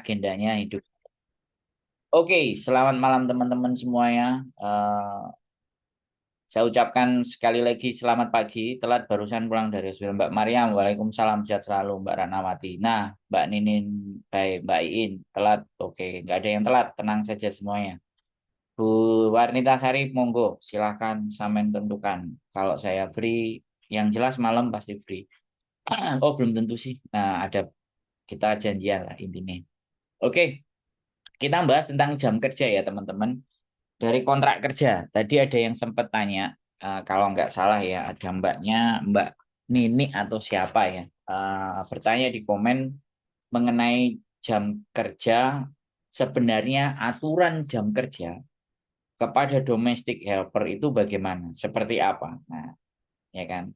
agendanya hidup. Oke, selamat malam teman-teman semuanya. Saya ucapkan sekali lagi selamat pagi. Telat barusan pulang dari hospital Mbak Mariam. Waalaikumsalam, sehat selalu Mbak Ranawati. Nah, Mbak Ninin, baik Mbak Iin, telat. Oke, nggak ada yang telat. Tenang saja semuanya. Bu Warnita Sari, monggo, silahkan sampean tentukan. Kalau saya free, yang jelas malam pasti free. Oh, belum tentu sih. Nah, ada kita janjian lah intinya. Oke, kita bahas tentang jam kerja ya teman-teman. Dari kontrak kerja, tadi ada yang sempat tanya, kalau nggak salah ya, ada Mbak Nini atau siapa ya, bertanya di komen mengenai jam kerja, sebenarnya aturan jam kerja kepada domestic helper itu bagaimana, seperti apa? Nah, ya kan,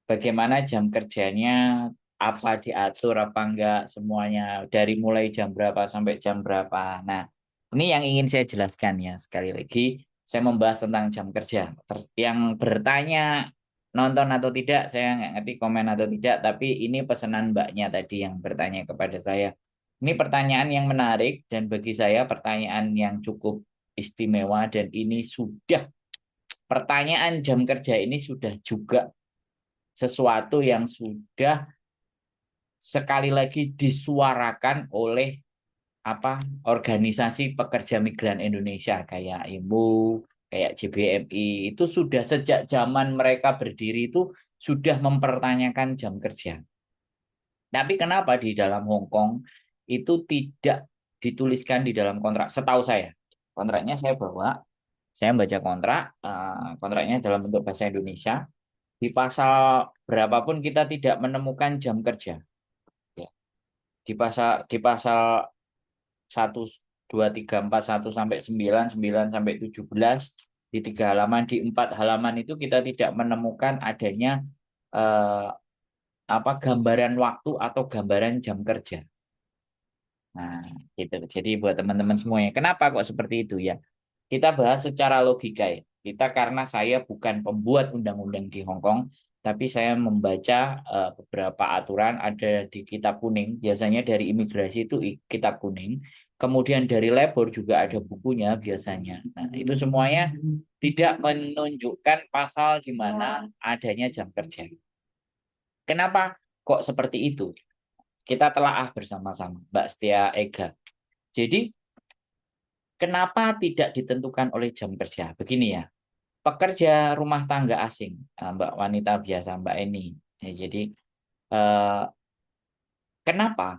bagaimana jam kerjanya, apa diatur apa enggak semuanya, dari mulai jam berapa sampai jam berapa. Nah, ini yang ingin saya jelaskan ya, sekali lagi saya membahas tentang jam kerja. Terus yang bertanya nonton atau tidak, saya nggak ngerti komen atau tidak, tapi ini pesanan mbaknya tadi yang bertanya kepada saya. Ini pertanyaan yang menarik dan bagi saya pertanyaan yang cukup istimewa, dan ini sudah, pertanyaan jam kerja ini sudah juga sesuatu yang sudah sekali lagi disuarakan oleh organisasi pekerja migran Indonesia kayak IMU, kayak JBMI. Itu sudah sejak zaman mereka berdiri itu sudah mempertanyakan jam kerja. Tapi kenapa di dalam Hong Kong itu tidak dituliskan di dalam kontrak? Setahu saya, kontraknya saya bawa, saya baca kontrak, kontraknya dalam bentuk bahasa Indonesia. Di pasal berapapun kita tidak menemukan jam kerja. Ya. Di pasal 1, 2, 3, 4, 1 sampai 9, 9 sampai 17, di 3 halaman, di 4 halaman itu kita tidak menemukan adanya eh, gambaran waktu atau gambaran jam kerja. Nah, gitu. Jadi buat teman-teman semuanya, kenapa kok seperti itu ya? Kita bahas secara logika ya. Kita, karena saya bukan pembuat undang-undang di Hong Kong, tapi saya membaca beberapa aturan ada di kitab kuning. Biasanya dari imigrasi itu kitab kuning. Kemudian dari labor juga ada bukunya biasanya. Nah, itu semuanya tidak menunjukkan pasal di mana adanya jam kerja. Kenapa kok seperti itu? Kita telaah bersama-sama, Mbak Setia Ega. Jadi, kenapa tidak ditentukan oleh jam kerja? Begini ya, pekerja rumah tangga asing, Mbak wanita biasa, Mbak Eni. Ya, jadi eh, kenapa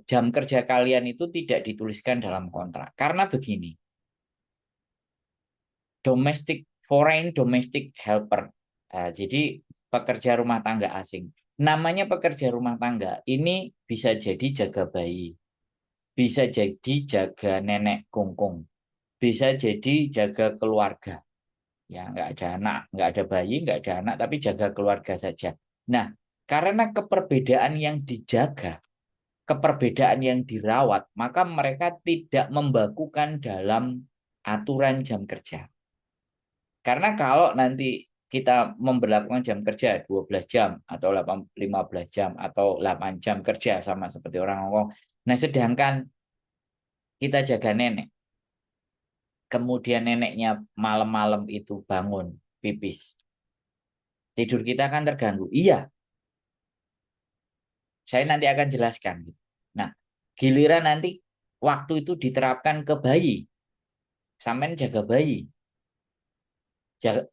jam kerja kalian itu tidak dituliskan dalam kontrak? Karena begini, foreign domestic helper. Jadi pekerja rumah tangga asing. Namanya pekerja rumah tangga ini bisa jadi jaga bayi, bisa jadi jaga nenek kungkung, bisa jadi jaga keluarga. Ya, nggak ada anak, nggak ada bayi, nggak ada anak, tapi jaga keluarga saja. Nah, karena keperbedaan yang dijaga, keperbedaan yang dirawat, maka mereka tidak membakukan dalam aturan jam kerja. Karena kalau nanti kita memberlakukan jam kerja 12 jam atau 15 jam atau 8 jam kerja sama seperti orang Hongkong. Nah, sedangkan kita jaga nenek, kemudian neneknya malam-malam itu bangun pipis, tidur kita kan terganggu. Iya, saya nanti akan jelaskan gitu. Nah, giliran nanti waktu itu diterapkan ke bayi, sampean jaga bayi.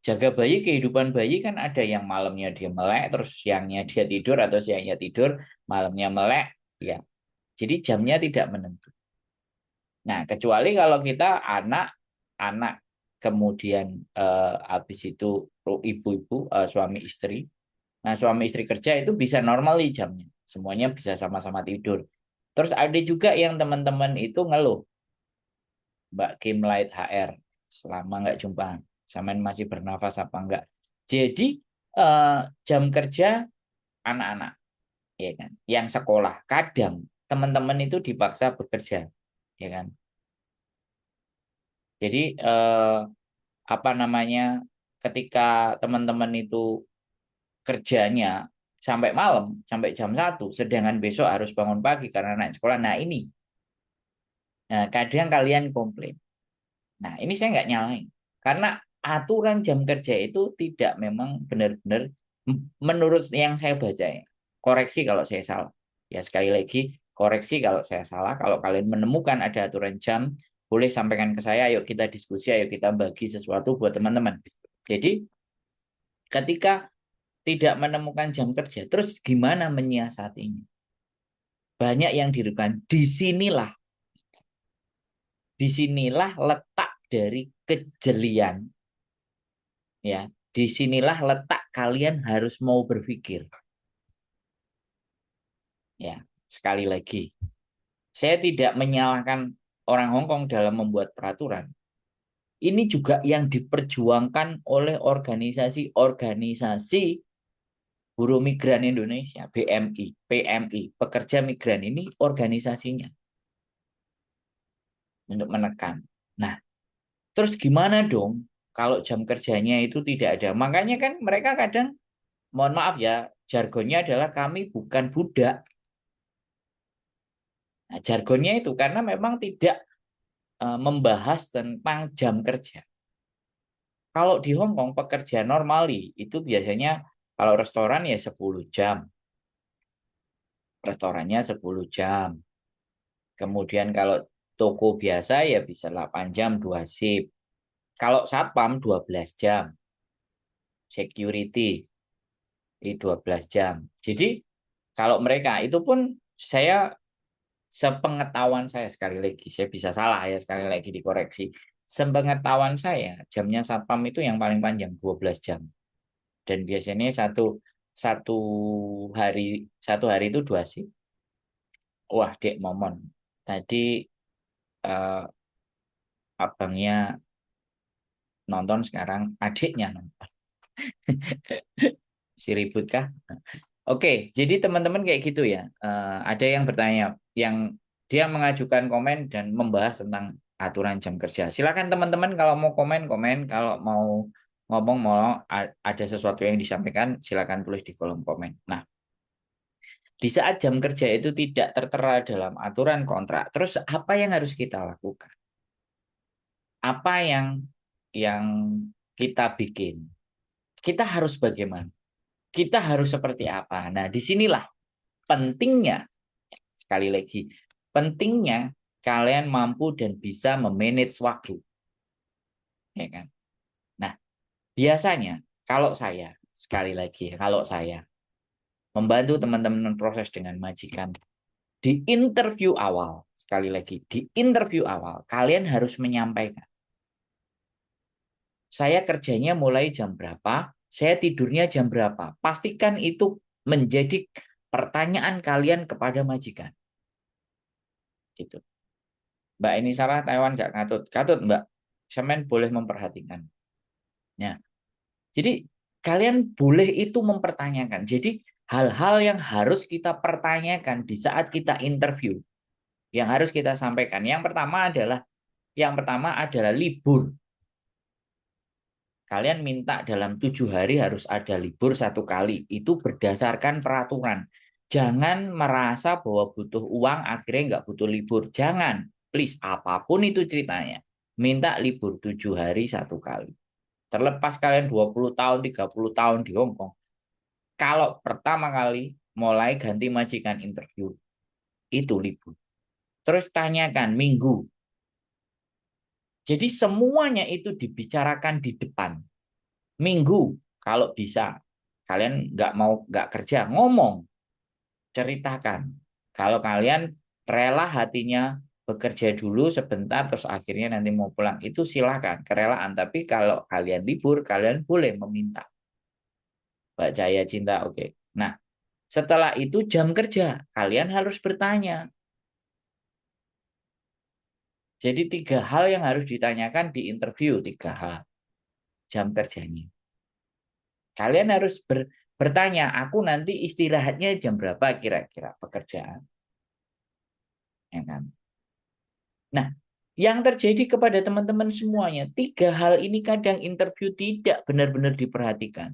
Jaga bayi, kehidupan bayi kan ada yang malamnya dia melek, terus siangnya dia tidur, atau siangnya tidur, malamnya melek, ya. Jadi jamnya tidak menentu. Nah, kecuali kalau kita anak, kemudian habis itu ibu-ibu, suami istri. Nah, suami istri kerja itu bisa normally jamnya. Semuanya bisa sama-sama tidur. Terus ada juga yang teman-teman itu ngeluh, Mbak Kim Light HR, selama nggak jumpa, sampean masih bernafas apa enggak. Jadi eh, jam kerja anak-anak, ya kan, yang sekolah, kadang teman-teman itu dipaksa bekerja, ya kan. Jadi apa namanya, ketika teman-teman itu kerjanya sampai malam, sampai jam 1, sedangkan besok harus bangun pagi karena naik sekolah. Nah, ini Nah, kadang kalian komplain. Nah, ini saya nggak nyalain. Karena aturan jam kerja itu tidak memang benar-benar menurut yang saya baca ya. Koreksi kalau saya salah. Ya sekali lagi, koreksi kalau saya salah. Kalau kalian menemukan ada aturan jam, boleh sampaikan ke saya. Ayo kita diskusi, ayo kita bagi sesuatu buat teman-teman. Jadi, ketika tidak menemukan jam kerja, terus gimana menyiasatinya? Banyak yang dirugikan. Disinilah letak dari kejelian. Ya, disinilah letak kalian harus mau berpikir. Ya, sekali lagi, saya tidak menyalahkan orang Hong Kong dalam membuat peraturan. Ini juga yang diperjuangkan oleh organisasi-organisasi buruh migran Indonesia, BMI, PMI, pekerja migran ini organisasinya untuk menekan. Nah, terus gimana dong kalau jam kerjanya itu tidak ada? Makanya kan mereka kadang, mohon maaf ya, jargonnya adalah kami bukan budak. Nah, jargonnya itu karena memang tidak membahas tentang jam kerja. Kalau di Hong Kong pekerja normali itu biasanya kalau restoran ya 10 jam. Restorannya 10 jam. Kemudian kalau toko biasa ya bisa 8 jam 2 shift. Kalau satpam 12 jam. Security itu 12 jam. Jadi kalau mereka itu pun saya sepengetahuan saya sekali lagi, saya bisa salah ya sekali lagi dikoreksi. Sepengetahuan saya, jamnya satpam itu yang paling panjang 12 jam. Dan biasanya satu hari satu hari itu 2 sih. Wah, Dek Momon. Tadi eh, abangnya nonton, sekarang adiknya nonton. Si ribut kah? Oke, jadi teman-teman kayak gitu ya. Ada yang bertanya, yang dia mengajukan komen dan membahas tentang aturan jam kerja. Silakan teman-teman kalau mau komen, komen. Kalau mau ngomong, mau ada sesuatu yang disampaikan, silakan tulis di kolom komen. Nah, di saat jam kerja itu tidak tertera dalam aturan kontrak, terus apa yang harus kita lakukan? Apa yang kita bikin? Kita harus bagaimana? Kita harus seperti apa? Nah, disinilah pentingnya, sekali lagi, pentingnya kalian mampu dan bisa memanage waktu, ya kan? Nah, biasanya kalau saya, sekali lagi, kalau saya membantu teman-teman proses dengan majikan, di interview awal, sekali lagi, di interview awal, kalian harus menyampaikan, saya kerjanya mulai jam berapa, saya tidurnya jam berapa. Pastikan itu menjadi pertanyaan kalian kepada majikan. Itu. Mbak ini salah, Taiwan nggak katut. Katut, Mbak. Semen boleh memperhatikan. Ya. Jadi kalian boleh itu mempertanyakan. Jadi hal-hal yang harus kita pertanyakan di saat kita interview, yang harus kita sampaikan. Yang pertama adalah libur. Kalian minta dalam 7 hari harus ada libur 1 kali. Itu berdasarkan peraturan. Jangan merasa bahwa butuh uang akhirnya nggak butuh libur. Jangan. Please, apapun itu ceritanya. Minta libur 7 hari 1 kali. Terlepas kalian 20 tahun, 30 tahun di Hong Kong. Kalau pertama kali mulai ganti majikan interview, itu libur. Terus tanyakan minggu. Jadi semuanya itu dibicarakan di depan. Minggu kalau bisa. Kalian nggak kerja, ngomong, ceritakan. Kalau kalian rela hatinya bekerja dulu sebentar terus akhirnya nanti mau pulang, itu silakan, kerelaan. Tapi kalau kalian libur, kalian boleh meminta. Mbak Jaya Cinta, oke. Nah, setelah itu jam kerja, kalian harus bertanya. Jadi 3 hal yang harus ditanyakan di interview, 3 hal. Jam kerjanya. Kalian harus bertanya, aku nanti istirahatnya jam berapa kira-kira pekerjaan. Ya kan? Nah, yang terjadi kepada teman-teman semuanya, 3 hal ini kadang interview tidak benar-benar diperhatikan.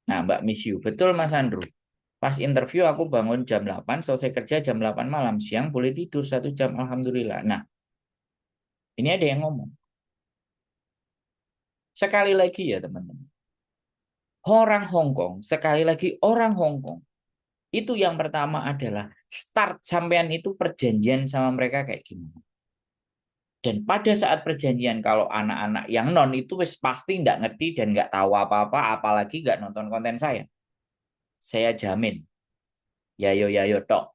Nah, Mbak Miss Yu, betul Mas Andrew. Pas interview aku bangun jam 8, selesai kerja jam 8 malam. Siang boleh tidur 1 jam, alhamdulillah. Nah, ini ada yang ngomong. Sekali lagi ya teman-teman. Orang Hong Kong, sekali lagi orang Hong Kong. Itu yang pertama adalah start sampean itu perjanjian sama mereka kayak gimana. Dan pada saat perjanjian kalau anak-anak yang non itu wis pasti nggak ngerti dan nggak tahu apa-apa, apalagi nggak nonton konten saya. Saya jamin, ya yo tok.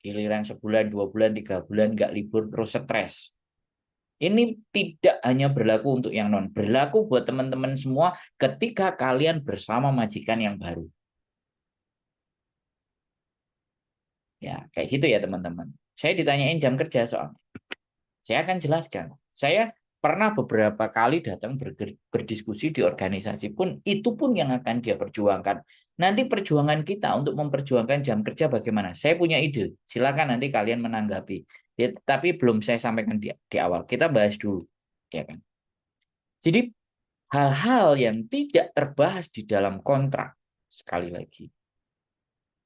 Giliran sebulan, 2 bulan, 3 bulan nggak libur terus stres. Ini tidak hanya berlaku untuk yang non, berlaku buat teman-teman semua ketika kalian bersama majikan yang baru. Ya, kayak gitu ya teman-teman. Saya ditanyain jam kerja soalnya. Saya akan jelaskan. Saya pernah beberapa kali datang berdiskusi di organisasi pun, itu pun yang akan dia perjuangkan. Nanti perjuangan kita untuk memperjuangkan jam kerja bagaimana? Saya punya ide. Silakan nanti kalian menanggapi. Ya, tapi belum saya sampaikan di awal. Kita bahas dulu. Ya kan? Jadi hal-hal yang tidak terbahas di dalam kontrak, sekali lagi,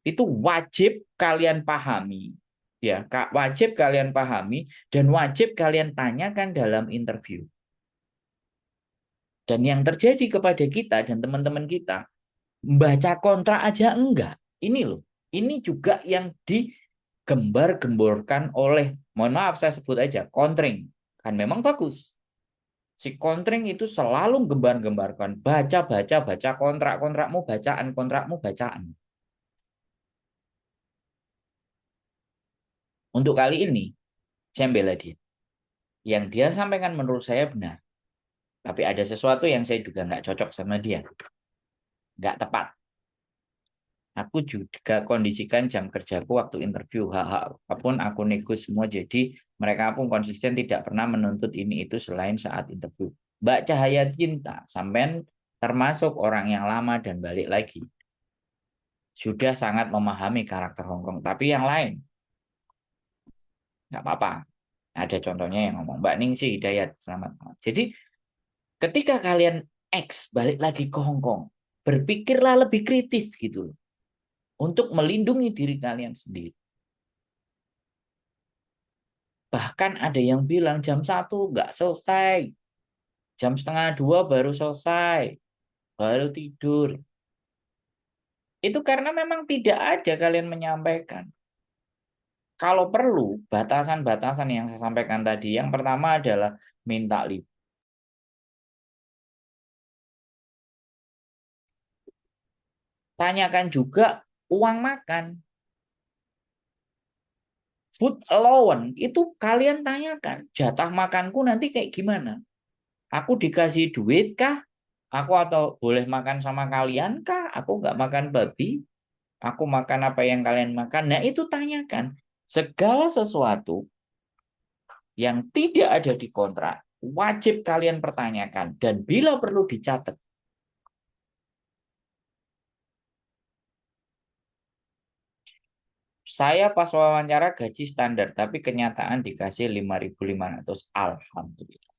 itu wajib kalian pahami. Ya, wajib kalian pahami dan wajib kalian tanyakan dalam interview. Dan yang terjadi kepada kita dan teman-teman kita, membaca kontrak aja enggak. Ini loh, ini juga yang digembar-gemborkan oleh, mohon maaf saya sebut aja, kontring. Kan memang bagus. Si kontring itu selalu gembar-gembarkan, baca kontrak, kontrakmu bacaan. Untuk kali ini, saya bela dia. Yang dia sampaikan menurut saya benar. Tapi ada sesuatu yang saya juga nggak cocok sama dia. Nggak tepat. Aku juga kondisikan jam kerjaku waktu interview. Hak apapun aku nego semua. Jadi mereka pun konsisten tidak pernah menuntut ini itu selain saat interview. Mbak Cahaya Cinta, sampean termasuk orang yang lama dan balik lagi. Sudah sangat memahami karakter Hongkong. Tapi yang lain, nggak apa-apa. Ada contohnya yang ngomong, Mbak Ningsih Hidayat, selamat malam. Jadi ketika kalian X balik lagi ke Hong Kong, berpikirlah lebih kritis gitu loh, untuk melindungi diri kalian sendiri. Bahkan ada yang bilang jam 1 nggak selesai, jam setengah 2 baru selesai, baru tidur. Itu karena memang tidak ada kalian menyampaikan. Kalau perlu, batasan-batasan yang saya sampaikan tadi, yang pertama adalah minta libur. Tanyakan juga uang makan. Food allowance itu kalian tanyakan, jatah makanku nanti kayak gimana? Aku dikasih duit kah? Aku atau boleh makan sama kalian kah? Aku nggak makan babi. Aku makan apa yang kalian makan. Nah itu tanyakan. Segala sesuatu yang tidak ada di kontrak, wajib kalian pertanyakan. Dan bila perlu dicatat. Saya pas wawancara gaji standar, tapi kenyataan dikasih 5.500. Alhamdulillah.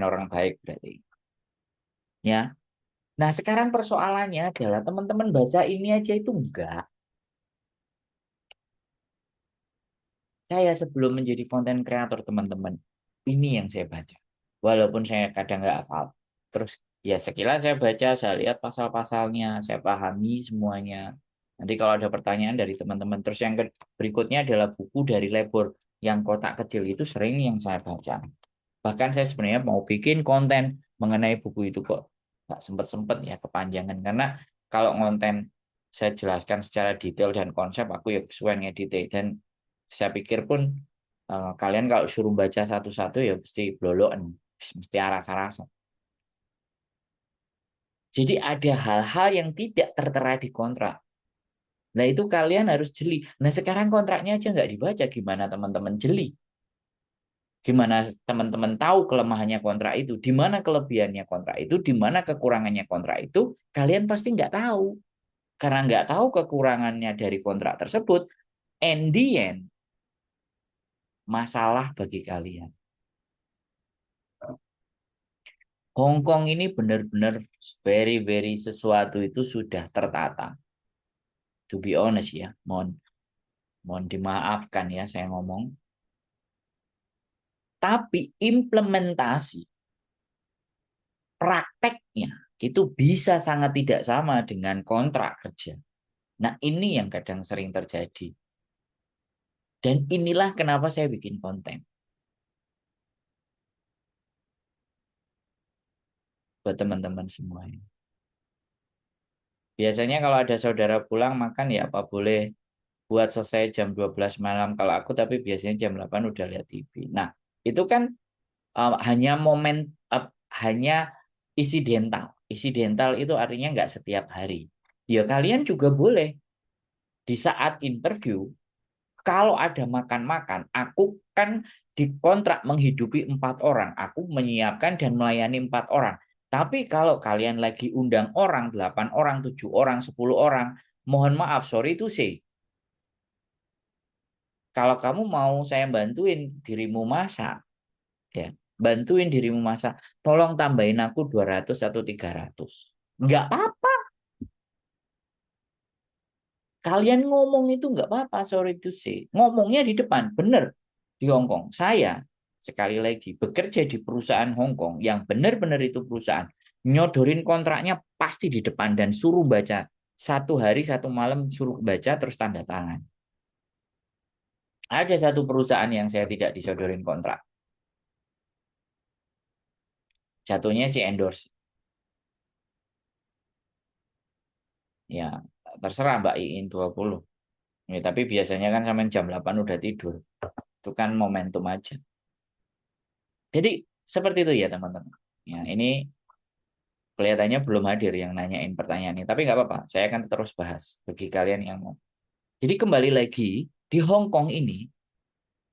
Orang baik berarti. Ya, nah, sekarang persoalannya adalah teman-teman baca ini aja itu enggak. Saya sebelum menjadi konten kreator, teman-teman, ini yang saya baca. Walaupun saya kadang nggak hafal. Terus ya sekilas saya baca, saya lihat pasal-pasalnya, saya pahami semuanya. Nanti kalau ada pertanyaan dari teman-teman. Terus yang berikutnya adalah buku dari Lebor. Yang kotak kecil itu sering yang saya baca. Bahkan saya sebenarnya mau bikin konten mengenai buku itu kok nggak sempet-sempet ya, kepanjangan. Karena kalau konten saya jelaskan secara detail dan konsep, aku ya kesuwen ngedit. Dan saya pikir pun kalian kalau suruh baca satu-satu ya mesti blolokan, mesti arasa-rasa. Jadi ada hal-hal yang tidak tertera di kontrak. Nah itu kalian harus jeli. Nah sekarang kontraknya aja nggak dibaca, gimana teman-teman jeli? Gimana teman-teman tahu kelemahannya kontrak itu? Di mana kelebihannya kontrak itu? Di mana kekurangannya kontrak itu? Kalian pasti nggak tahu. Karena nggak tahu kekurangannya dari kontrak tersebut, in the end, masalah bagi kalian. Hong Kong ini benar-benar very sesuatu itu sudah tertata. To be honest ya, mohon dimaafkan ya saya ngomong. Tapi implementasi prakteknya itu bisa sangat tidak sama dengan kontrak kerja. Nah, ini yang kadang sering terjadi. Dan inilah kenapa saya bikin konten. Buat teman-teman semua. Biasanya kalau ada saudara pulang makan ya apa boleh buat selesai jam 12 malam kalau aku, tapi biasanya jam 8 udah lihat TV. Nah, itu kan hanya momen, hanya isidental. Isidental itu artinya nggak setiap hari. Ya kalian juga boleh di saat interview, kalau ada makan-makan, aku kan dikontrak menghidupi 4 orang. Aku menyiapkan dan melayani 4 orang. Tapi kalau kalian lagi undang orang, 8 orang, 7 orang, 10 orang, mohon maaf, sorry to say, kalau kamu mau saya bantuin dirimu masak, ya, bantuin dirimu masak, tolong tambahin aku 200 atau 300. Nggak apa-apa. Kalian ngomong itu nggak apa-apa, sorry to say. Ngomongnya di depan, bener. Di Hong Kong, saya sekali lagi bekerja di perusahaan Hong Kong yang benar-benar itu perusahaan. Nyodorin kontraknya pasti di depan dan suruh baca. 1 hari 1 malam suruh baca terus tanda tangan. Ada satu perusahaan yang saya tidak disodorin kontrak. Jatuhnya si endorse. Ya, terserah Mbak Iin 20. Ya, tapi biasanya kan sampai jam 8 udah tidur. Itu kan momentum aja. Jadi seperti itu ya teman-teman. Ya, ini kelihatannya belum hadir yang nanyain pertanyaan ini. Tapi nggak apa-apa, saya akan terus bahas bagi kalian yang mau. Jadi kembali lagi, di Hong Kong ini,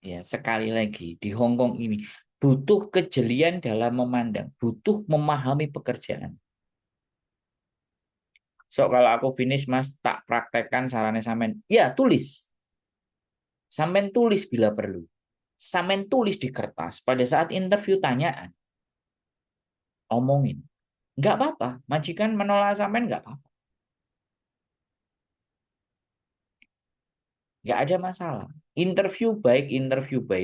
ya sekali lagi, di Hong Kong ini, butuh kejelian dalam memandang, butuh memahami pekerjaan. So, kalau aku finish, Mas, tak praktekkan sarannya sampean. Ya, tulis. Sampean tulis bila perlu. Sampean tulis di kertas. Pada saat interview tanyaan, omongin. Nggak apa-apa. Majikan menolak sampean nggak apa-apa. Nggak ada masalah. Interview by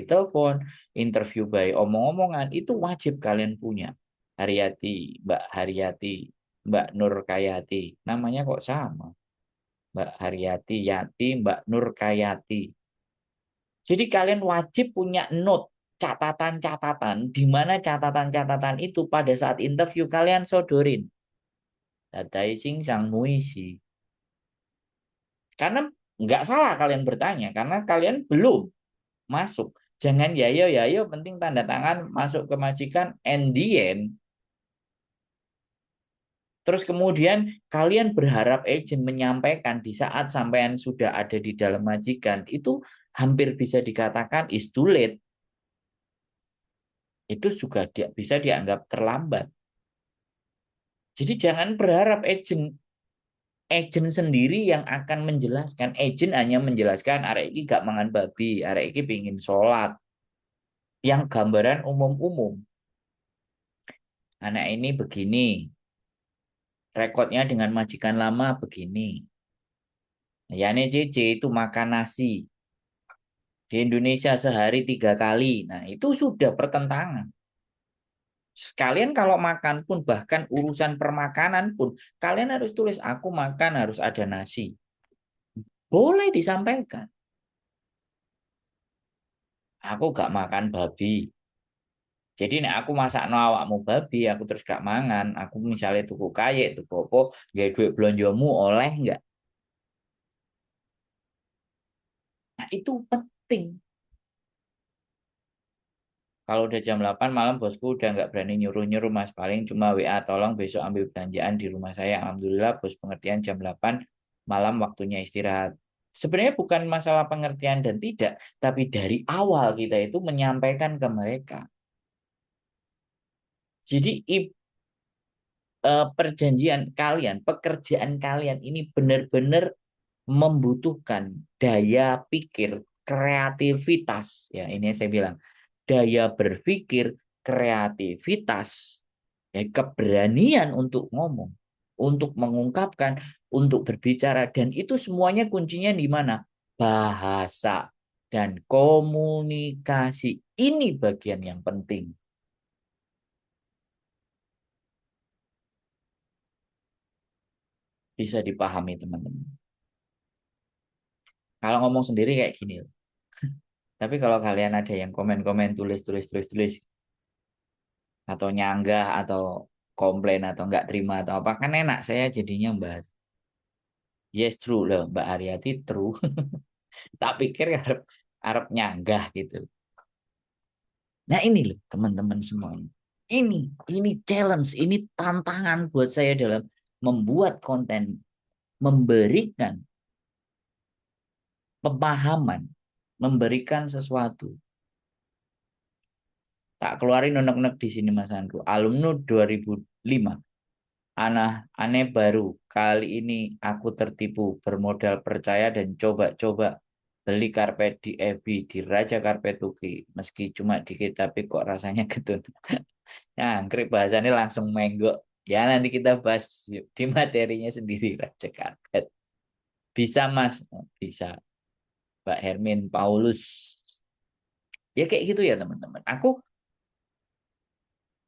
telepon, interview by omong-omongan, itu wajib kalian punya. Haryati, Mbak Haryati, Mbak Nur Kayati. Namanya kok sama? Mbak Haryati, Yati, Mbak Nur Kayati. Jadi kalian wajib punya note, catatan-catatan, di mana catatan-catatan itu pada saat interview kalian sodorin. Dadai sing sang muisi. Karena nggak salah kalian bertanya, karena kalian belum masuk. Jangan yayo yayo penting tanda tangan masuk ke majikan and the end. Terus kemudian kalian berharap agent menyampaikan di saat sampean sudah ada di dalam majikan, itu hampir bisa dikatakan is too late. Itu juga bisa dianggap terlambat. Jadi jangan berharap agent sendiri yang akan menjelaskan. Agent hanya menjelaskan arek iki gak mangan babi, arek iki pingin sholat. Yang gambaran umum-umum. Anak ini begini, rekodnya dengan majikan lama begini. Yani CC itu makan nasi. Di Indonesia sehari 3 kali. Nah, itu sudah pertentangan. Sekalian kalau makan pun, bahkan urusan permakanan pun, kalian harus tulis, aku makan harus ada nasi. Boleh disampaikan. Aku gak makan babi. Jadi nek aku masak no awakmu babi, aku terus gak mangan. Aku misalnya tuku kayek, tuku apa, gaya duit belonjomu oleh nggak? Nah, itu penting. Kalau udah jam 8 malam bosku udah nggak berani nyuruh-nyuruh Mas. Paling cuma WA tolong besok ambil belanjaan di rumah saya. Alhamdulillah bos pengertian jam 8 malam waktunya istirahat. Sebenarnya bukan masalah pengertian dan tidak. Tapi dari awal kita itu menyampaikan ke mereka. Jadi perjanjian kalian, pekerjaan kalian ini benar-benar membutuhkan daya pikir, kreativitas. Ya ini saya bilang. Daya berpikir, kreativitas, ya, keberanian untuk ngomong, untuk mengungkapkan, untuk berbicara. Dan itu semuanya kuncinya di mana? Bahasa dan komunikasi. Ini bagian yang penting. Bisa dipahami teman-teman. Kalau ngomong sendiri kayak gini. Tapi kalau kalian ada yang komen-komen, tulis, atau nyanggah, atau komplain, atau nggak terima, atau apa, kan enak saya jadinya bahas. Yes, true loh, Mbak Haryati, true. Tak pikir harap, harap nyanggah gitu. Nah ini loh teman-teman semuanya. Ini challenge, ini tantangan buat saya dalam membuat konten, memberikan pemahaman, memberikan sesuatu. Tak keluarin unek-unek di sini Mas Andrew. Alumni 2005. Aneh baru. Kali ini aku tertipu, bermodal percaya dan coba-coba beli karpet di FB, di Raja Karpet Tuki. Meski cuma dikit tapi kok rasanya getun. Nah, grip bahasannya langsung menggok. Ya nanti kita bahas di materinya sendiri Raja Karpet. Bisa Mas, bisa. Mbak Hermin Paulus. Ya kayak gitu ya teman-teman.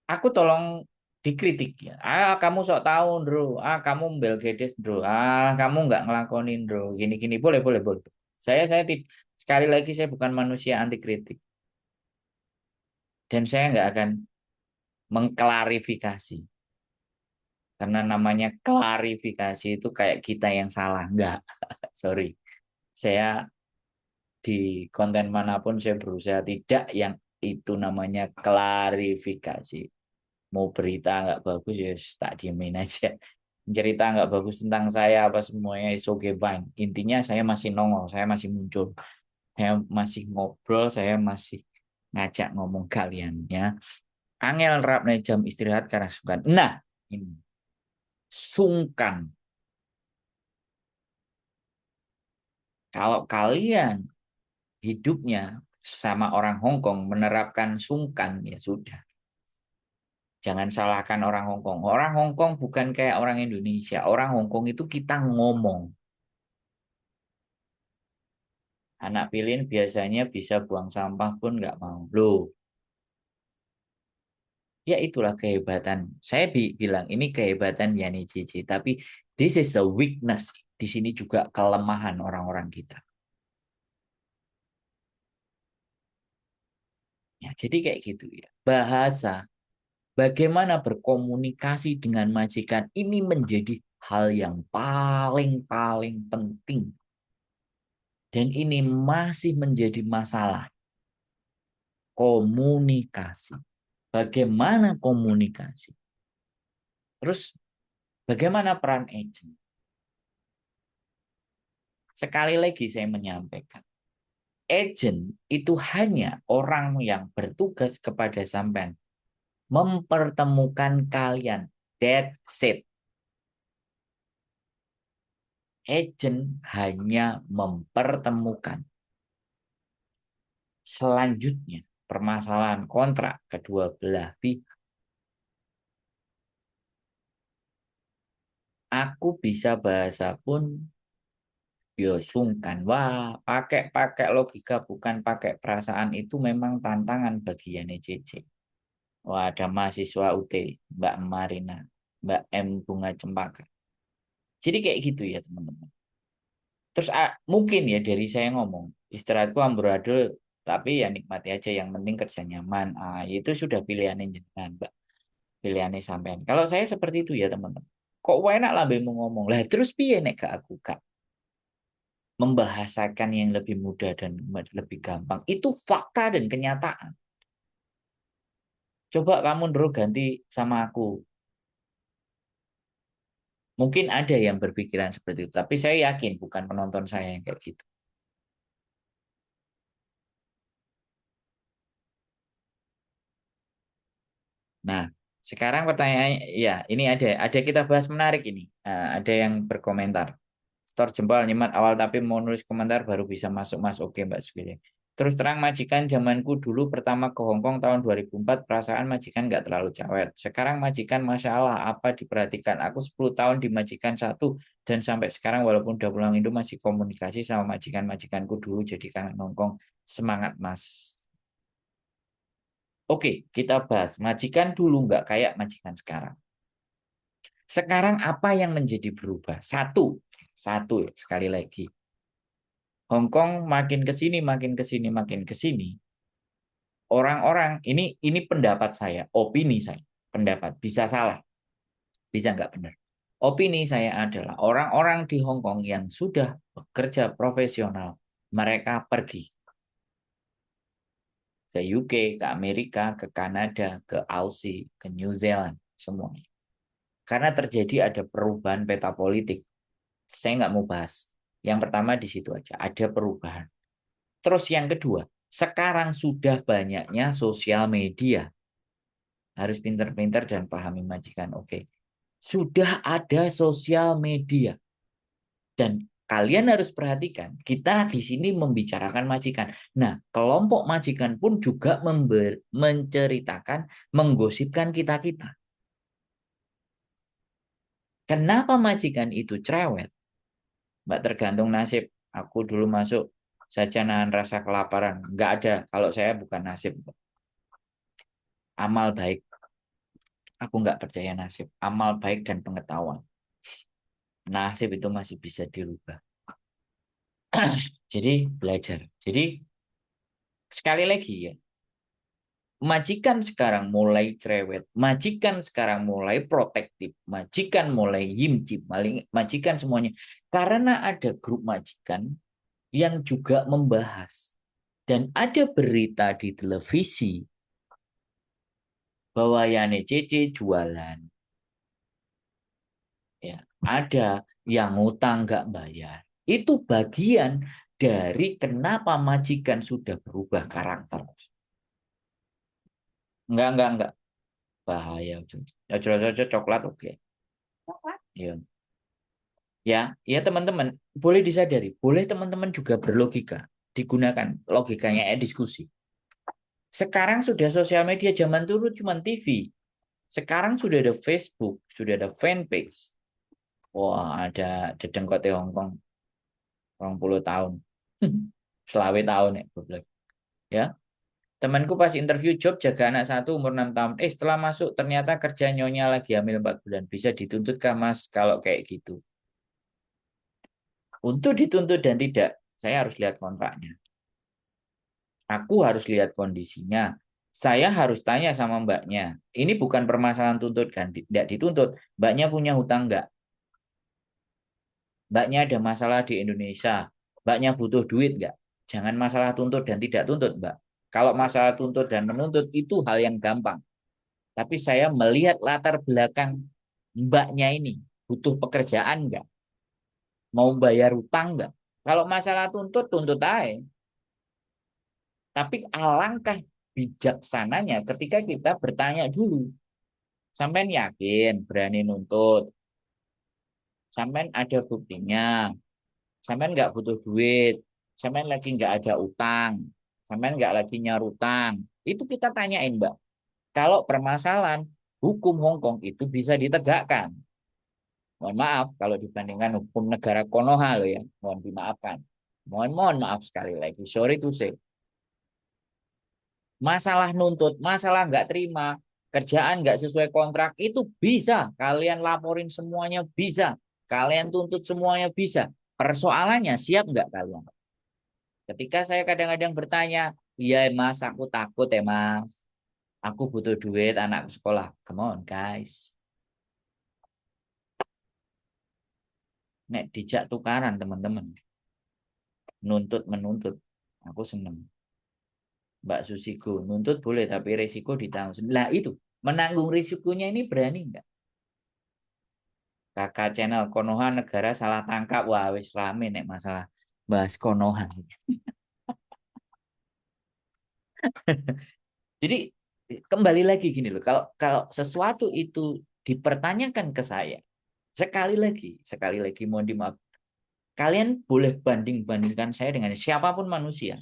Aku tolong dikritik ya. Kamu sok tahu, bro. Kamu Belgedes, bro. Kamu nggak ngelakonin, bro. Gini-gini boleh. Sekali lagi saya bukan manusia anti kritik dan saya nggak akan mengklarifikasi karena namanya klarifikasi itu kayak kita yang salah, nggak. Sorry. Saya di konten manapun saya berusaha tidak yang itu namanya klarifikasi. Mau berita nggak bagus ya tak diemin aja. Cerita nggak bagus tentang saya apa semuanya is okay fine. Intinya saya masih nongol, saya masih muncul, saya masih ngobrol, saya masih ngajak ngomong kalian ya. Angel rap nih jam istirahat karena sungkan. Nah, ini sungkan. Kalau kalian hidupnya sama orang Hong Kong menerapkan sungkan ya sudah. Jangan salahkan orang Hong Kong. Orang Hong Kong bukan kayak orang Indonesia. Orang Hong Kong itu kita ngomong. Anak pilihan biasanya bisa buang sampah pun nggak mau. Loh, ya itulah kehebatan. Saya bilang ini kehebatan Yani JJ. Tapi this is a weakness. Di sini juga kelemahan orang-orang kita. Ya, jadi kayak gitu ya. Bahasa, bagaimana berkomunikasi dengan majikan ini menjadi hal yang paling penting. Dan ini masih menjadi masalah. Komunikasi. Bagaimana komunikasi? Terus bagaimana peran agent? Sekali lagi saya menyampaikan. Agent itu hanya orang yang bertugas kepada sampean. Mempertemukan kalian. That's it. Agent hanya mempertemukan. Selanjutnya, permasalahan kontrak kedua belah pihak. Aku bisa bahasa pun yo sungkan. Wah, pakai logika bukan pakai perasaan itu memang tantangan bagi Yani JJ. Wah, ada mahasiswa UT, Mbak Marina, Mbak M Bunga Cempaka. Jadi kayak gitu ya teman-teman. Terus mungkin ya dari saya ngomong, istirahatku amburadul, tapi ya nikmati aja yang penting kerja nyaman. Itu sudah pilihannya jenengan, Mbak. Pilihannya sampean. Kalau saya seperti itu ya teman-teman. Kok enak lah mau ngomong. Lah terus piye nek ke aku Kak? Membahasakan yang lebih mudah dan lebih gampang. Itu fakta dan kenyataan. Coba kamu dulu ganti sama aku. Mungkin ada yang berpikiran seperti itu, tapi saya yakin bukan penonton saya yang kayak gitu. Nah, sekarang pertanyaannya, ya ini ada kita bahas menarik ini. Ada yang berkomentar. Store jempol nyimak awal tapi mau nulis komentar baru bisa masuk Mas. Oke Mbak Sugiri. Terus terang majikan zamanku dulu pertama ke Hong Kong tahun 2004, perasaan majikan nggak terlalu cawet. Sekarang majikan Masya Allah, apa diperhatikan. Aku 10 tahun di majikan satu, dan sampai sekarang walaupun udah pulang Indo masih komunikasi sama majikan-majikanku dulu, jadi kangen Hong Kong. Semangat Mas. Oke, kita bahas. Majikan dulu nggak kayak majikan sekarang. Sekarang apa yang menjadi berubah? Satu ya, sekali lagi. Hong Kong makin ke sini, makin ke sini, makin ke sini. Orang-orang ini pendapat saya, opini saya, pendapat bisa salah, bisa nggak benar. Opini saya adalah orang-orang di Hong Kong yang sudah bekerja profesional, mereka pergi ke UK, ke Amerika, ke Kanada, ke Aussie, ke New Zealand, semuanya. Karena terjadi ada perubahan peta politik. Saya nggak mau bahas. Yang pertama di situ aja, ada perubahan. Terus yang kedua, sekarang sudah banyaknya sosial media. Harus pinter-pinter dan pahami majikan. Oke. Sudah ada sosial media. Dan kalian harus perhatikan, kita di sini membicarakan majikan. Nah, kelompok majikan pun juga menceritakan, menggosipkan kita-kita. Kenapa majikan itu cerewet? Mbak, tergantung nasib. Aku dulu masuk saja nahan rasa kelaparan. Nggak ada. Kalau saya bukan nasib. Amal baik. Aku nggak percaya nasib. Amal baik dan pengetahuan. Nasib itu masih bisa dirubah. Jadi belajar. Jadi sekali lagi ya, majikan sekarang mulai cerewet, majikan sekarang mulai protektif, majikan mulai yimcip, majikan semuanya. Karena ada grup majikan yang juga membahas. Dan ada berita di televisi bahwa Yane Cece jualan. Ya, ada yang ngutang nggak bayar. Itu bagian dari kenapa majikan sudah berubah karakter. Enggak. Bahaya. Cocok coklat oke. Ya, ya teman-teman, boleh disadari, boleh teman-teman juga berlogika, digunakan logikanya diskusi. Sekarang sudah sosial media, zaman dulu cuma TV. Sekarang sudah ada Facebook, sudah ada fanpage. Wah, ada dedengkote Hongkong 20 tahun. Selawe tahun ya, goblok. Ya. Temanku pas interview job jaga anak satu umur 6 tahun. Setelah masuk ternyata kerja nyonya lagi hamil 4 bulan. Bisa dituntut kah Mas kalau kayak gitu? Untuk dituntut dan tidak, saya harus lihat kontraknya. Aku harus lihat kondisinya. Saya harus tanya sama mbaknya. Ini bukan permasalahan tuntut kan, tidak dituntut. Mbaknya punya hutang nggak? Mbaknya ada masalah di Indonesia. Mbaknya butuh duit nggak? Jangan masalah tuntut dan tidak tuntut, Mbak. Kalau masalah tuntut dan menuntut itu hal yang gampang. Tapi saya melihat latar belakang mbaknya ini. Butuh pekerjaan nggak? Mau bayar hutang nggak? Kalau masalah tuntut, tuntut aja. Tapi alangkah bijaksananya ketika kita bertanya dulu. Sampai yakin berani nuntut. Sampai ada buktinya. Sampai nggak butuh duit. Sampai lagi nggak ada utang. Sampai nggak lagi nyarutang. Itu kita tanyain, Mbak. Kalau permasalahan hukum Hong Kong itu bisa ditegakkan. Mohon maaf kalau dibandingkan hukum negara Konoha loh ya. Mohon dimaafkan. Mohon maaf sekali lagi. Sorry to say. Masalah nuntut, masalah nggak terima, kerjaan nggak sesuai kontrak, itu bisa. Kalian laporin semuanya bisa. Kalian tuntut semuanya bisa. Persoalannya siap nggak kalian? Ketika saya kadang-kadang bertanya, iya mas, aku takut ya mas. Aku butuh duit anak sekolah. Come on guys. Nek dijak tukaran teman-teman. Nuntut menuntut. Aku seneng. Mbak Susiko, nuntut boleh tapi resiko ditanggung. Lah itu, menanggung risikonya ini berani nggak? Kakak channel Konoha negara salah tangkap. Wah, wis rame nek masalah bahas Konoha. Jadi kembali lagi gini loh, kalau kalau sesuatu itu dipertanyakan ke saya, sekali lagi mohon dimaaf, kalian boleh banding-bandingkan saya dengan siapapun manusia.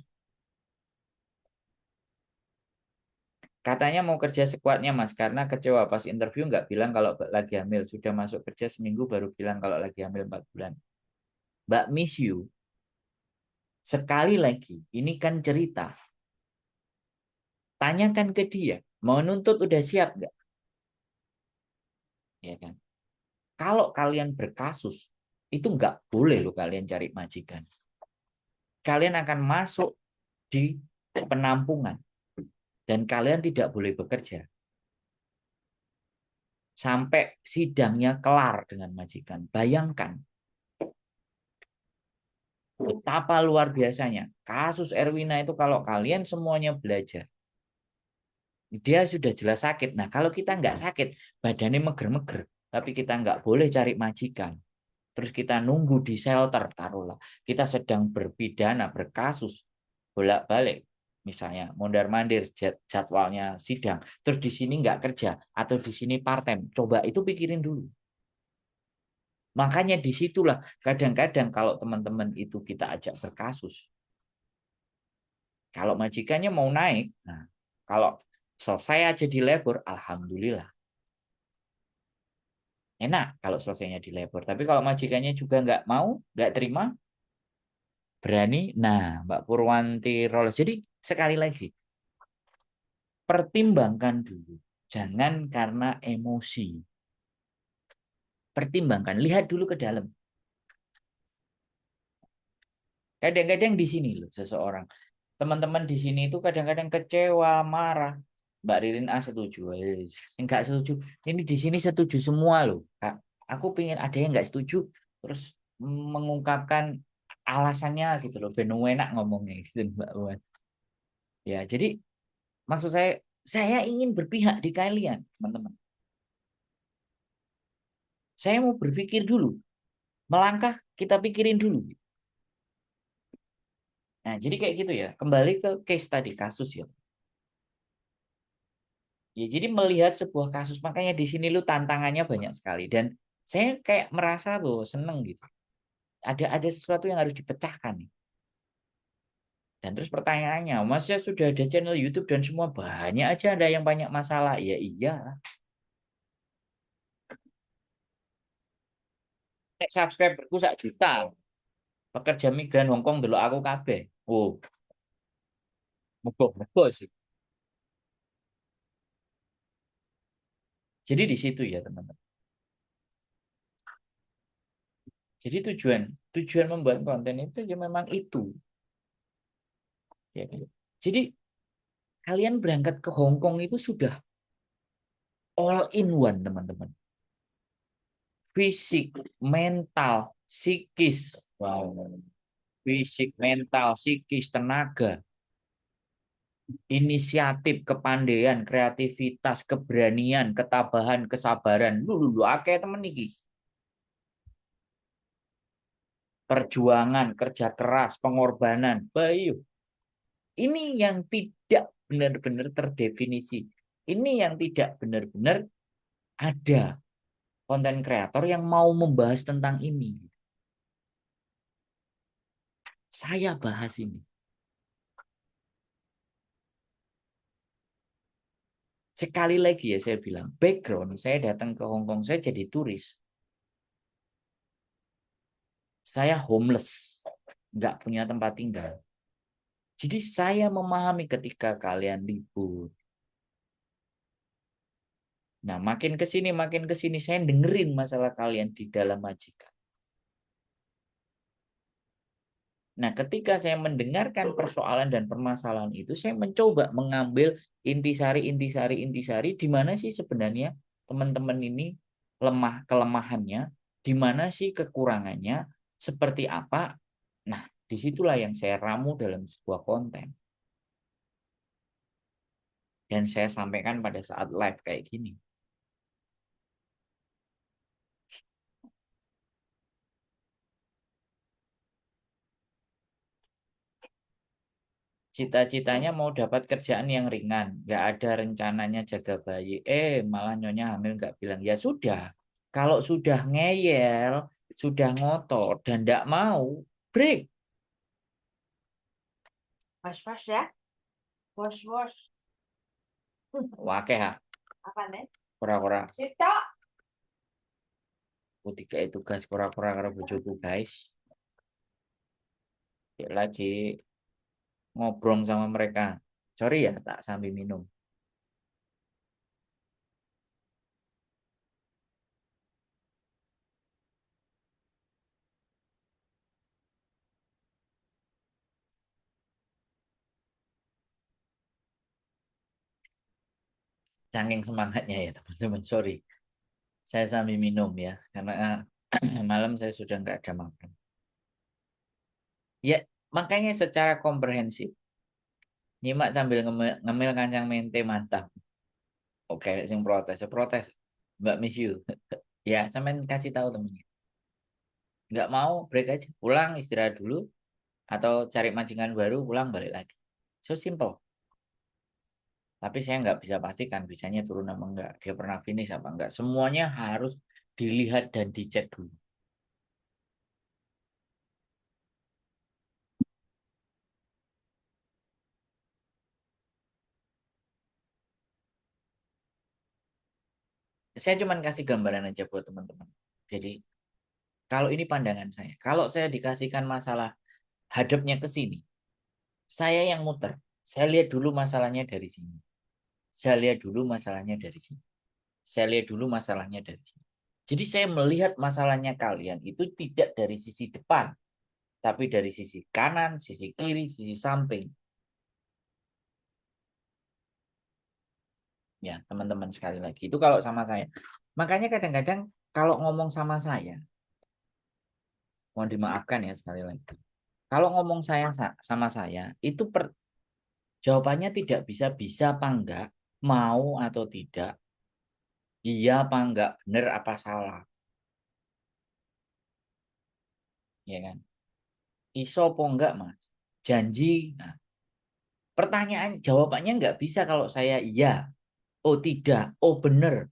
Katanya mau kerja sekuatnya Mas, karena kecewa pas interview nggak bilang kalau lagi hamil. Sudah masuk kerja seminggu baru bilang kalau lagi hamil 4 bulan. Mbak miss you. Sekali lagi, ini kan cerita. Tanyakan ke dia, mau nuntut udah siap nggak? Ya kan? Kalau kalian berkasus, itu nggak boleh loh kalian cari majikan. Kalian akan masuk di penampungan dan kalian tidak boleh bekerja sampai sidangnya kelar dengan majikan. Bayangkan betapa luar biasanya kasus Erwina itu. Kalau kalian semuanya belajar, dia sudah jelas sakit. Nah, kalau kita nggak sakit, badannya meger-meger, tapi kita nggak boleh cari majikan. Terus kita nunggu di shelter, taruhlah. Kita sedang berpidana, berkasus, bolak-balik. Misalnya, mondar-mandir jadwalnya sidang. Terus di sini nggak kerja, atau di sini part-time. Coba itu pikirin dulu. Makanya disitulah kadang-kadang kalau teman-teman itu kita ajak berkasus. Kalau majikannya mau naik, nah, kalau selesai aja di labor, alhamdulillah. Enak kalau selesainya di labor. Tapi kalau majikannya juga nggak mau, nggak terima, berani, nah Mbak Purwanti Roles. Jadi sekali lagi, pertimbangkan dulu. Jangan karena emosi. Pertimbangkan, lihat dulu ke dalam. Kadang-kadang di sini loh seseorang. Teman-teman di sini itu kadang-kadang kecewa, marah. Mbak Ririn A setuju. Enggak setuju. Ini di sini setuju semua loh. Kak, aku pengen ada yang enggak setuju. Terus mengungkapkan alasannya gitu loh. Ben enak ngomongnya gitu Mbak Wan. Ya, jadi maksud saya ingin berpihak di kalian, teman-teman. Saya mau berpikir dulu. Melangkah, kita pikirin dulu. Nah, jadi kayak gitu ya. Kembali ke case tadi, kasus ya. Ya, jadi melihat sebuah kasus, makanya di sini lu tantangannya banyak sekali. Dan saya kayak merasa bahwa seneng gitu. Ada sesuatu yang harus dipecahkan nih. Dan terus pertanyaannya, Mas ya sudah ada channel YouTube dan semua banyak aja ada yang banyak masalah. Ya iya. Nek subscriberku 1 juta. Pekerja migran Hongkong dulu aku kabeh. Oh, moga-moga sih. Jadi di situ ya teman-teman. Jadi tujuan tujuan membuat konten itu ya memang itu. Ya, kan? Jadi kalian berangkat ke Hong Kong itu sudah all in one teman-teman. Fisik, mental, psikis. Wow. Fisik, mental, psikis, tenaga, inisiatif, kepandaian, kreativitas, keberanian, ketabahan, kesabaran. Lu akeh temen iki. Perjuangan, kerja keras, pengorbanan. Bayu. Ini yang tidak benar-benar terdefinisi. Ini yang tidak benar-benar ada konten kreator yang mau membahas tentang ini. Saya bahas ini. Sekali lagi ya saya bilang, background saya datang ke Hong Kong, saya jadi turis. Saya homeless, nggak punya tempat tinggal. Jadi saya memahami ketika kalian libur. Nah, makin ke sini saya dengerin masalah kalian di dalam majikan. Nah, ketika saya mendengarkan persoalan dan permasalahan itu, saya mencoba mengambil intisari di mana sih sebenarnya teman-teman ini kelemahannya, di mana sih kekurangannya, seperti apa. Nah, disitulah yang saya ramu dalam sebuah konten. Dan saya sampaikan pada saat live kayak gini. Cita-citanya mau dapat kerjaan yang ringan, nggak ada rencananya jaga bayi. Malah nyonya hamil nggak bilang. Ya sudah, kalau sudah ngeyel, sudah ngotot dan nggak mau, break. Was-was ya. Was-was. Wakeh ha. Apa nih? Kura-kura. Cita. Kutiga itu tugas kura-kura karo bojoku, guys. Ya, lagi ngobrol sama mereka. Sorry ya, tak sambil minum. Saking semangatnya ya teman-teman. Sorry, saya sambil minum ya. Karena malam saya sudah nggak ada makan. Ya, makanya secara komprehensif. Nyimak sambil ngemil, ngemil kancang mente mantap. Oke, sing protes, protes. Mbak miss you. Ya, sampean kasih tahu temennya. Nggak mau, break aja. Pulang, istirahat dulu. Atau cari majikan baru, pulang, balik lagi. So simple. Tapi saya nggak bisa pastikan bisanya turun apa enggak. Dia pernah finish apa enggak. Semuanya harus dilihat dan dicek dulu. Saya cuma kasih gambaran aja buat teman-teman. Jadi, kalau ini pandangan saya. Kalau saya dikasihkan masalah hadapnya ke sini, saya yang muter. Saya lihat dulu masalahnya dari sini. Saya lihat dulu masalahnya dari sini. Saya lihat dulu masalahnya dari sini. Jadi saya melihat masalahnya kalian itu tidak dari sisi depan, tapi dari sisi kanan, sisi kiri, sisi samping. Ya, teman-teman sekali lagi. Itu kalau sama saya. Makanya kadang-kadang kalau ngomong sama saya, mohon dimaafkan ya sekali lagi. Kalau ngomong saya sama saya, itu jawabannya tidak bisa apa enggak, mau atau tidak, iya apa enggak, benar apa salah, ya kan? Iso apa enggak, Mas? Janji. Nah, pertanyaan jawabannya enggak bisa kalau saya iya, oh tidak, oh benar.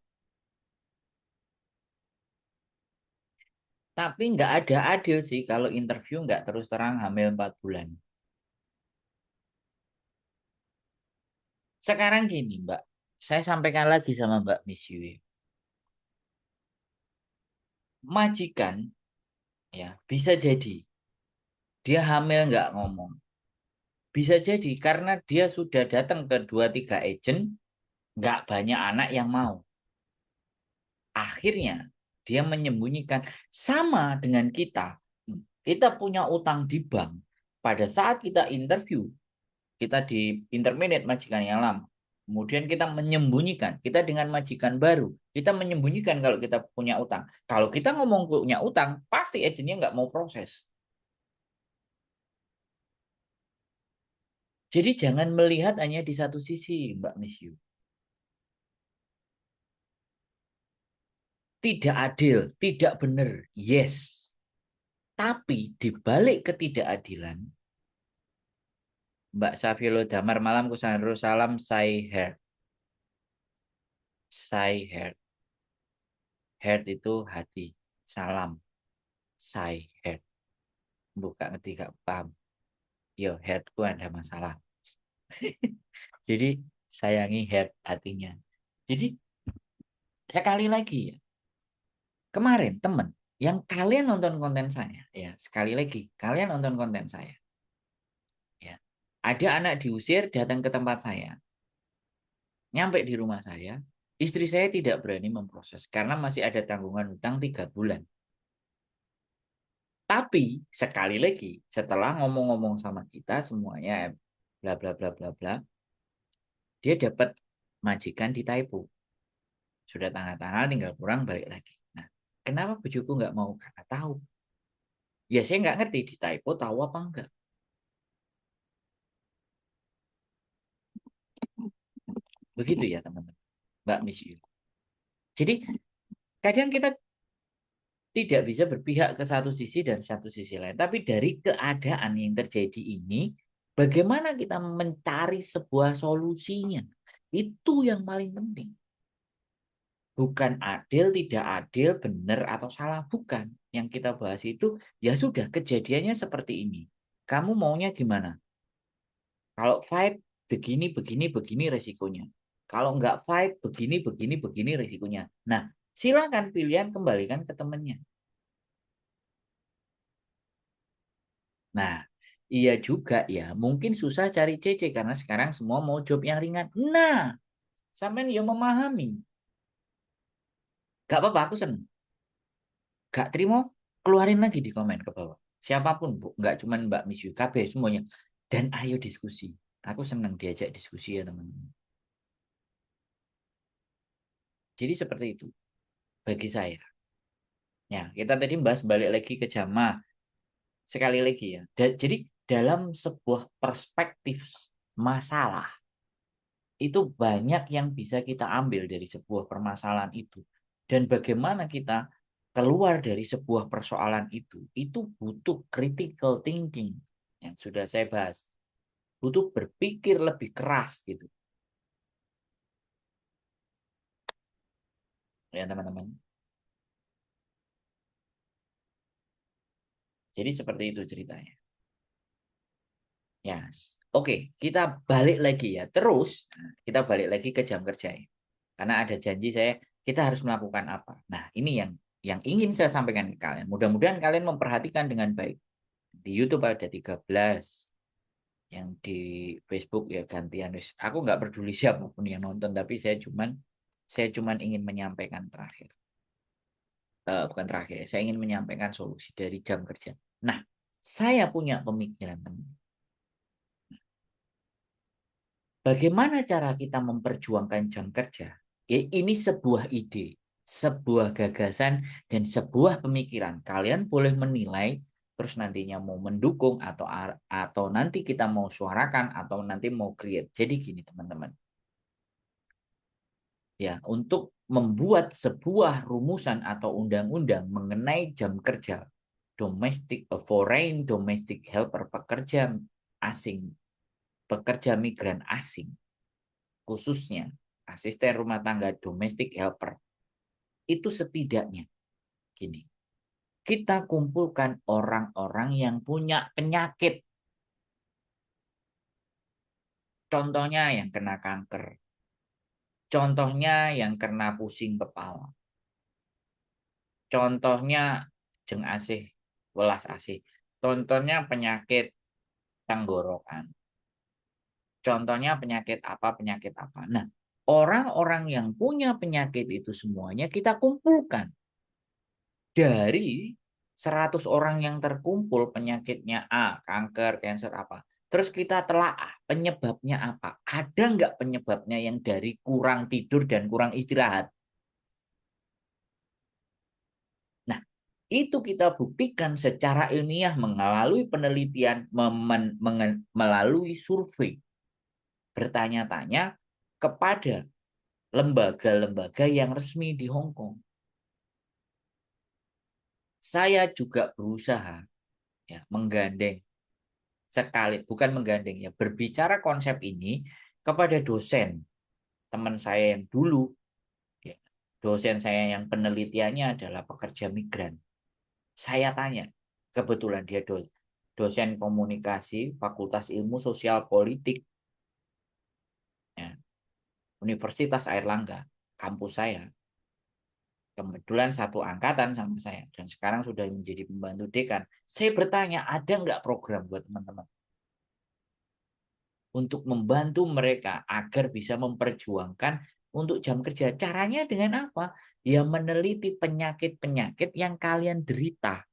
Tapi enggak ada adil sih kalau interview enggak terus terang hamil 4 bulan. Sekarang gini, Mbak. Saya sampaikan lagi sama Mbak Miss Yui. Majikan ya bisa jadi dia hamil nggak ngomong. Bisa jadi karena dia sudah datang ke 2 3 agent, nggak banyak anak yang mau. Akhirnya dia menyembunyikan sama dengan kita. Kita punya utang di bank. Pada saat kita interview, kita di intermediate majikan yang lama. Kemudian kita menyembunyikan, kita dengan majikan baru, kita menyembunyikan kalau kita punya utang. Kalau kita ngomong punya utang, pasti agennya nggak mau proses. Jadi jangan melihat hanya di satu sisi, Mbak Nisyu. Tidak adil, tidak benar, yes. Tapi di balik ketidakadilan, Mbak Safilo Damar malam kusanru salam say heart. Say heart. Heart itu hati. Salam. Say heart. Bukan ngerti gak paham. Yo, heartku ada masalah. Jadi sayangi heart hatinya. Jadi sekali lagi ya, kemarin temen yang kalian nonton konten saya, ya sekali lagi kalian nonton konten saya, ya ada anak diusir datang ke tempat saya, nyampe di rumah saya, istri saya tidak berani memproses karena masih ada tanggungan hutang 3 bulan. Tapi sekali lagi setelah ngomong-ngomong sama kita semuanya bla bla bla bla bla, dia dapat majikan di Taipo. Sudah tanda tangan tinggal kurang balik lagi. Nah, kenapa bujuku nggak mau? Karena tahu. Ya saya nggak ngerti di Taipo tahu apa enggak. Begitu ya teman-teman. Mbak Miss Yu. Jadi kadang kita tidak bisa berpihak ke satu sisi dan satu sisi lain. Tapi dari keadaan yang terjadi ini, bagaimana kita mencari sebuah solusinya? Itu yang paling penting. Bukan adil, tidak adil, benar atau salah. Bukan. Yang kita bahas itu, ya sudah kejadiannya seperti ini. Kamu maunya gimana? Kalau fight, begini, begini, begini resikonya. Kalau nggak fight, begini, begini, begini risikonya. Nah, silakan pilihan kembalikan ke temennya. Nah, iya juga ya. Mungkin susah cari CC karena sekarang semua mau job yang ringan. Nah, sampean ya memahami. Gak apa-apa, aku seneng. Gak terima, keluarin lagi di komen ke bawah. Siapapun, Bu. Nggak cuma Mbak Miss YKB, semuanya. Dan ayo diskusi. Aku senang diajak diskusi ya teman-teman. Jadi seperti itu bagi saya. Ya, kita tadi bahas balik lagi ke jamaah. Sekali lagi ya. Jadi dalam sebuah perspektif masalah, itu banyak yang bisa kita ambil dari sebuah permasalahan itu. Dan bagaimana kita keluar dari sebuah persoalan itu butuh critical thinking yang sudah saya bahas. Butuh berpikir lebih keras gitu. Ya teman-teman. Jadi seperti itu ceritanya. Ya, oke, kita balik lagi ya. Terus kita balik lagi ke jam kerja ya. Karena ada janji saya, kita harus melakukan apa. Nah, ini yang ingin saya sampaikan ke kalian. Mudah-mudahan kalian memperhatikan dengan baik. Di YouTube ada 13, yang di Facebook ya gantian. Aku nggak peduli siapapun yang nonton, tapi saya cuman ingin menyampaikan terakhir. Bukan terakhir, saya ingin menyampaikan solusi dari jam kerja. Nah, saya punya pemikiran teman. Bagaimana cara kita memperjuangkan jam kerja? Ya, ini sebuah ide, sebuah gagasan, dan sebuah pemikiran. Kalian boleh menilai, terus nantinya mau mendukung atau nanti kita mau suarakan atau nanti mau create. Jadi gini teman-teman. Ya, untuk membuat sebuah rumusan atau undang-undang mengenai jam kerja foreign domestic helper, pekerja asing, pekerja migran asing, khususnya asisten rumah tangga domestic helper, itu setidaknya gini, kita kumpulkan orang-orang yang punya penyakit, contohnya yang kena kanker, contohnya yang kena pusing kepala, contohnya jeng asih welas asih, contohnya penyakit tenggorokan, contohnya penyakit apa. Nah, orang-orang yang punya penyakit itu semuanya kita kumpulkan. Dari 100 orang yang terkumpul penyakitnya A, kanker, cancer apa. Terus kita telaah penyebabnya apa. Ada nggak penyebabnya yang dari kurang tidur dan kurang istirahat? Nah, itu kita buktikan secara ilmiah melalui penelitian, melalui survei. Bertanya-tanya kepada lembaga-lembaga yang resmi di Hong Kong. Saya juga berusaha ya menggandeng bukan menggandeng ya, berbicara konsep ini kepada dosen teman saya yang dulu ya, dosen saya yang penelitiannya adalah pekerja migran. Saya tanya, kebetulan dia dosen komunikasi Fakultas Ilmu Sosial Politik ya, Universitas Airlangga, kampus saya. Kebetulan satu angkatan sama saya dan sekarang sudah menjadi pembantu dekan. Saya bertanya, ada nggak program buat teman-teman untuk membantu mereka agar bisa memperjuangkan untuk jam kerja? Caranya dengan apa? Ya meneliti penyakit-penyakit yang kalian derita,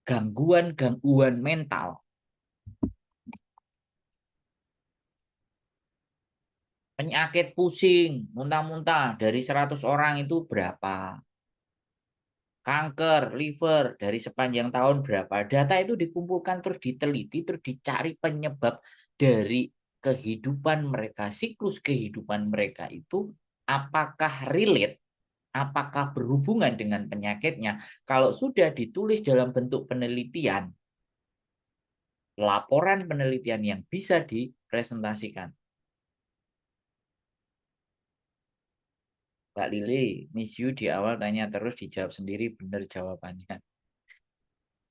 gangguan-gangguan mental. Penyakit pusing, muntah-muntah dari 100 orang itu berapa? Kanker, liver dari sepanjang tahun berapa? Data itu dikumpulkan terus diteliti terus dicari penyebab dari kehidupan mereka, siklus kehidupan mereka itu apakah relate, apakah berhubungan dengan penyakitnya. Kalau sudah ditulis dalam bentuk penelitian, laporan penelitian yang bisa dipresentasikan. Mbak Lili, Miss Yu di awal tanya terus dijawab sendiri benar jawabannya.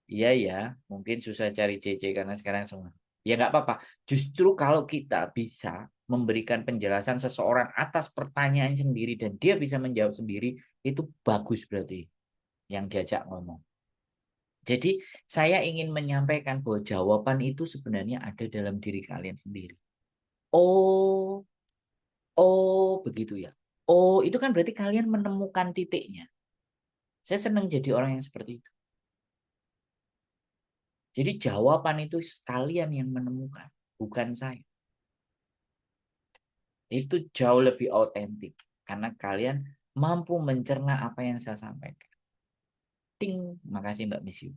Iya ya, mungkin susah cari CC karena sekarang semua. Ya nggak apa-apa. Justru kalau kita bisa memberikan penjelasan seseorang atas pertanyaan sendiri dan dia bisa menjawab sendiri, itu bagus berarti yang diajak ngomong. Jadi saya ingin menyampaikan bahwa jawaban itu sebenarnya ada dalam diri kalian sendiri. Oh, oh begitu ya. Oh, itu kan berarti kalian menemukan titiknya. Saya senang jadi orang yang seperti itu. Jadi jawaban itu kalian yang menemukan, bukan saya. Itu jauh lebih autentik karena kalian mampu mencerna apa yang saya sampaikan. Ting, makasih Mbak Misiu.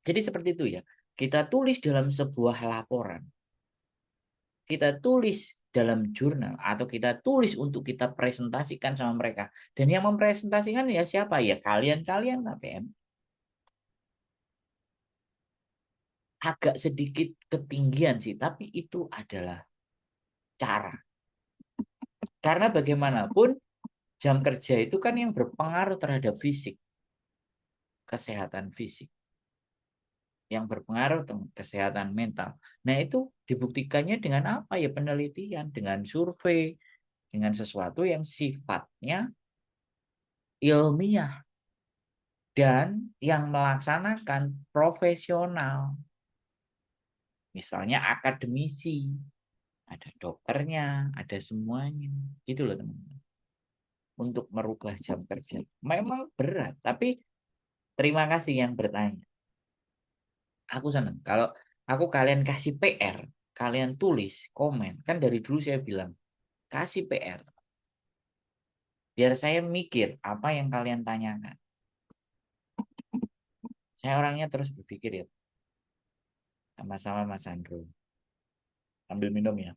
Jadi seperti itu ya. Kita tulis dalam sebuah laporan. Kita tulis dalam jurnal atau kita tulis untuk kita presentasikan sama mereka. Dan yang mempresentasikan ya siapa? Ya kalian-kalian KPM. Agak sedikit ketinggian sih, tapi itu adalah cara. Karena bagaimanapun jam kerja itu kan yang berpengaruh terhadap fisik, kesehatan fisik, yang berpengaruh tentang kesehatan mental. Nah, itu dibuktikannya dengan apa ya? Penelitian, dengan survei, dengan sesuatu yang sifatnya ilmiah dan yang melaksanakan profesional. Misalnya akademisi, ada dokternya, ada semuanya. Itu loh teman-teman. Untuk merubah jam kerja. Memang berat, tapi terima kasih yang bertanya. Aku senang. Kalau aku kalian kasih PR, kalian tulis, komen. Kan dari dulu saya bilang, kasih PR. Biar saya mikir apa yang kalian tanyakan. Saya orangnya terus berpikir ya. Sama-sama Mas Andro. Ambil minum ya.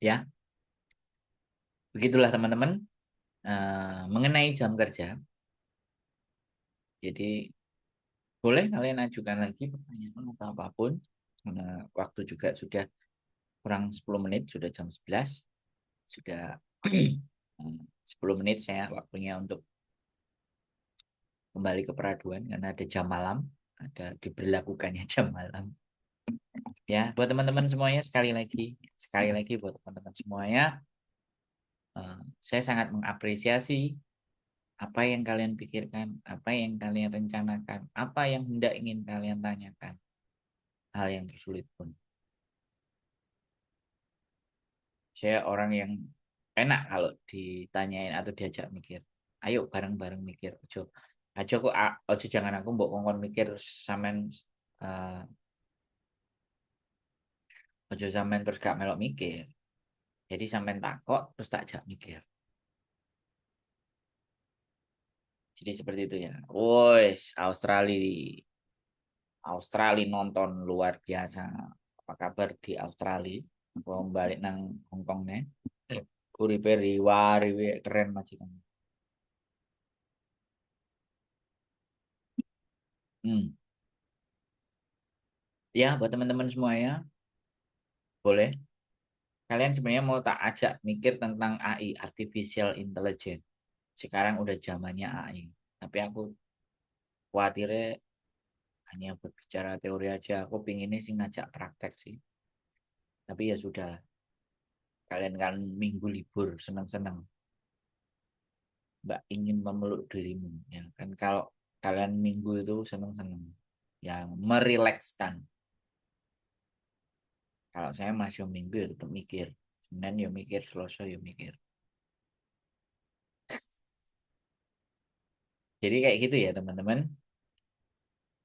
Ya, begitulah teman-teman. Mengenai jam kerja. Jadi boleh kalian ajukan lagi pertanyaan atau apapun. Karena waktu juga sudah kurang 10 menit, sudah jam 11. Sudah 10 menit saya waktunya untuk kembali ke peraduan karena ada jam malam, ada diberlakukannya jam malam. Ya, buat teman-teman semuanya sekali lagi buat teman-teman semuanya, saya sangat mengapresiasi apa yang kalian pikirkan, apa yang kalian rencanakan, apa yang hendak ingin kalian tanyakan, hal yang tersulit pun. Saya orang yang enak kalau ditanyain atau diajak mikir. Ayo bareng-bareng mikir. Ojo, aja kok, ojo jangan aku mbok ngomong mikir terus sampean eh, ojo sampean terus gak melok mikir. Jadi sampean takok terus tak ajak mikir. Jadi seperti itu ya. Woi, Australia, Australia nonton luar biasa. Apa kabar di Australia? Mau balik nang Hongkong nih. Kuripe riwa keren majikan. Hmm. Ya, buat teman-teman semua ya, boleh. Kalian sebenarnya mau tak ajak mikir tentang AI, Artificial Intelligence. Sekarang udah zamannya AI. Tapi aku khawatirnya hanya berbicara teori aja. Aku pinginnya sih ngajak praktek sih. Tapi ya sudah, kalian kan minggu libur, senang-senang. Mbak ingin memeluk dirimu. Ya kan kalau kalian minggu itu senang-senang. Yang merilekskan. Kalau saya masih minggu ya tetap mikir. Senin ya mikir, Selasa ya mikir. Jadi kayak gitu ya teman-teman.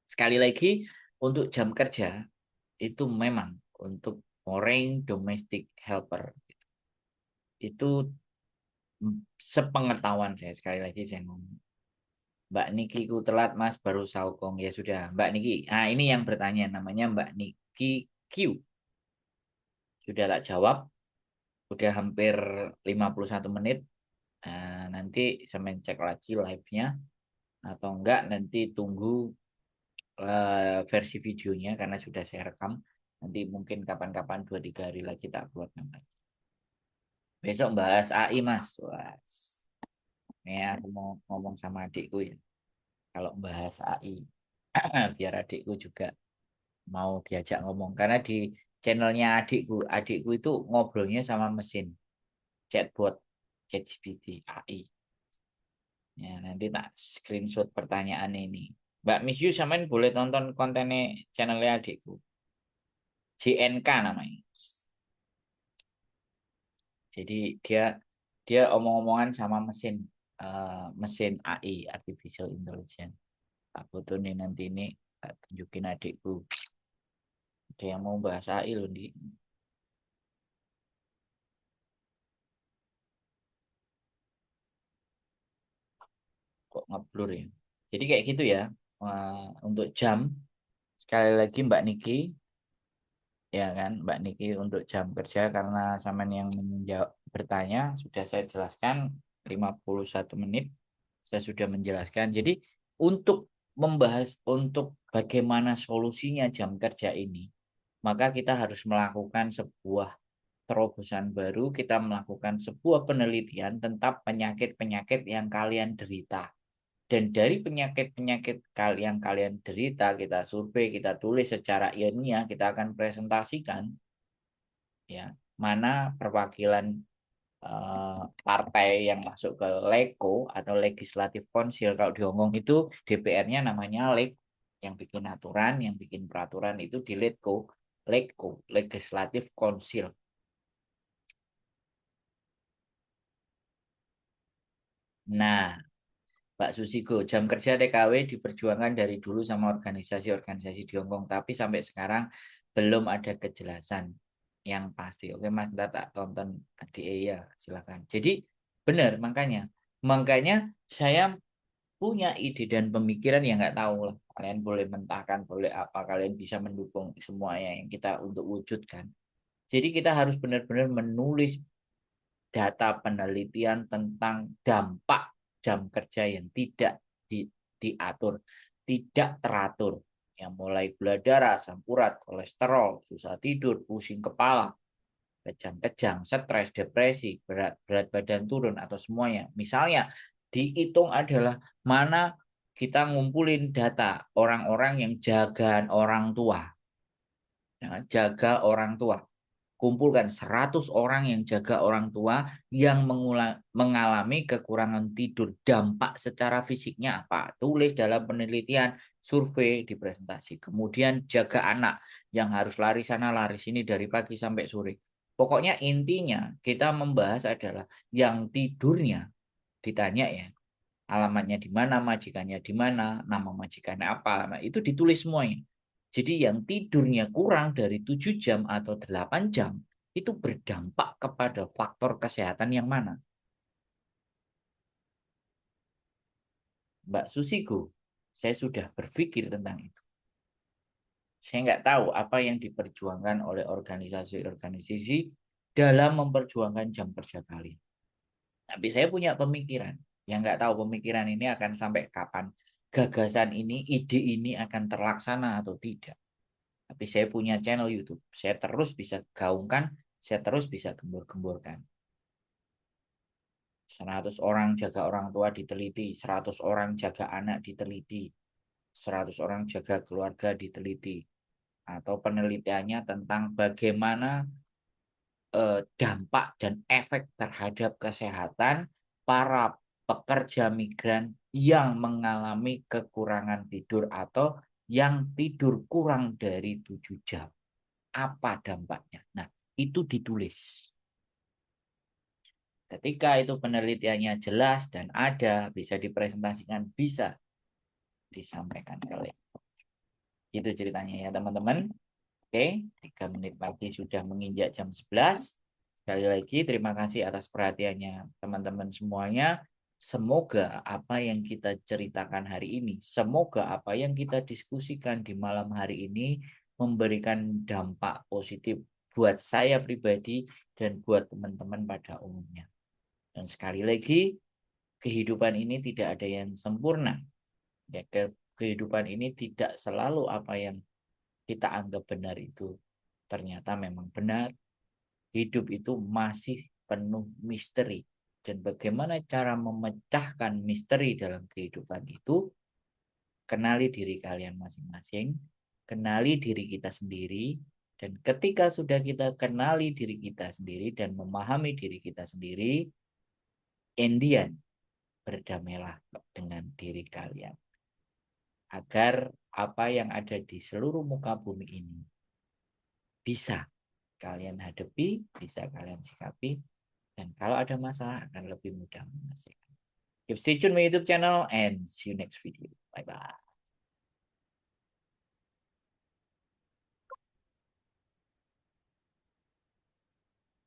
Sekali lagi, untuk jam kerja itu memang untuk foreign domestic helper. Itu sepengetahuan saya, sekali lagi saya ngomong. Mbak Niki ku telat mas baru saukong. Ya sudah Mbak Niki. Nah ini yang bertanya namanya Mbak Niki Q. Sudah tak jawab. Udah hampir 51 menit. Nanti saya cek lagi live-nya. Atau enggak nanti tunggu versi videonya karena sudah saya rekam. Nanti mungkin kapan-kapan 2-3 hari lagi tak buat. Besok bahas AI mas. Wah. Nih aku mau ngomong sama adikku ya. Kalau bahas AI, biar adikku juga mau diajak ngomong. Karena di channelnya adikku itu ngobrolnya sama mesin chatbot, ChatGPT, AI. Ya, nanti tak screenshot pertanyaan ini. Mbak Miss Yu samain boleh tonton kontennya channelnya adikku. JNK namanya. Jadi dia dia omong-omongan sama mesin AI, artificial intelligence. Tak foto nih nanti ini tak tunjukin adikku. Ada yang mau bahas AI loh di kok ngeblur ya. Jadi kayak gitu ya. Untuk jam sekali lagi Mbak Niki ya kan Mbak Niki untuk jam kerja karena saman yang menjawab bertanya sudah saya jelaskan 51 menit saya sudah menjelaskan. Jadi untuk membahas untuk bagaimana solusinya jam kerja ini, maka kita harus melakukan sebuah terobosan baru, kita melakukan sebuah penelitian tentang penyakit-penyakit yang kalian derita. Dan dari penyakit-penyakit yang kalian derita, kita survei, kita tulis secara ilmiah, kita akan presentasikan ya mana perwakilan partai yang masuk ke LEGO atau Legislative Council. Kalau di Hongkong itu DPR-nya namanya LEG, yang bikin aturan, yang bikin peraturan itu di LEGO, LEGO, Legislative Council. Nah, Pak Susiko, jam kerja TKW diperjuangkan dari dulu sama organisasi-organisasi di Hongkong, tapi sampai sekarang belum ada kejelasan yang pasti. Oke, Mas, ntar tak tonton di ya, silakan. Jadi benar, makanya saya punya ide dan pemikiran yang nggak tahu lah. Kalian boleh mentahkan, boleh apa, kalian bisa mendukung semuanya yang kita untuk wujudkan. Jadi kita harus benar-benar menulis data penelitian tentang dampak jam kerja yang tidak diatur, tidak teratur. Yang mulai gula darah, asam urat, kolesterol, susah tidur, pusing kepala, kejang-kejang, stres, depresi, berat badan turun atau semuanya. Misalnya dihitung adalah mana kita ngumpulin data orang-orang yang jagaan orang tua. Ya, jaga orang tua. Kumpulkan 100 orang yang jaga orang tua yang mengalami kekurangan tidur. Dampak secara fisiknya apa? Tulis dalam penelitian, survei, di presentasi. Kemudian jaga anak yang harus lari sana lari sini dari pagi sampai sore. Pokoknya intinya kita membahas adalah yang tidurnya ditanya ya. Alamatnya di mana, majikannya di mana, nama majikannya apa. Nah, itu ditulis semuanya. Jadi yang tidurnya kurang dari 7 jam atau 8 jam itu berdampak kepada faktor kesehatan yang mana? Mbak Susiku, saya sudah berpikir tentang itu. Saya nggak tahu apa yang diperjuangkan oleh organisasi-organisasi dalam memperjuangkan jam kerja kalian. Tapi saya punya pemikiran. Yang nggak tahu pemikiran ini akan sampai kapan. Gagasan ini, ide ini akan terlaksana atau tidak. Tapi saya punya channel YouTube. Saya terus bisa gaungkan, saya terus bisa gembur-gemburkan. 100 orang jaga orang tua diteliti, 100 orang jaga anak diteliti, 100 orang jaga keluarga diteliti. Atau penelitiannya tentang bagaimana dampak dan efek terhadap kesehatan para pekerja migran yang mengalami kekurangan tidur atau yang tidur kurang dari 7 jam. Apa dampaknya? Nah, itu ditulis. Ketika itu penelitiannya jelas dan ada, bisa dipresentasikan, bisa disampaikan ke lektor. Itu ceritanya ya teman-teman. Oke, 3 menit pagi sudah menginjak jam 11. Sekali lagi terima kasih atas perhatiannya teman-teman semuanya. Semoga apa yang kita ceritakan hari ini, semoga apa yang kita diskusikan di malam hari ini memberikan dampak positif buat saya pribadi dan buat teman-teman pada umumnya. Dan sekali lagi, kehidupan ini tidak ada yang sempurna. Ya, kehidupan ini tidak selalu apa yang kita anggap benar itu ternyata memang benar. Hidup itu masih penuh misteri Dan bagaimana cara memecahkan misteri dalam kehidupan itu? Kenali diri kalian masing-masing, kenali diri kita sendiri, dan ketika sudah kita kenali diri kita sendiri dan memahami diri kita sendiri, Indian, berdamailah dengan diri kalian. Agar apa yang ada di seluruh muka bumi ini bisa kalian hadapi, bisa kalian sikapi, dan kalau ada masalah akan lebih mudah menyelesaikan. Keep stay tune my YouTube channel and see you next video. Bye-bye.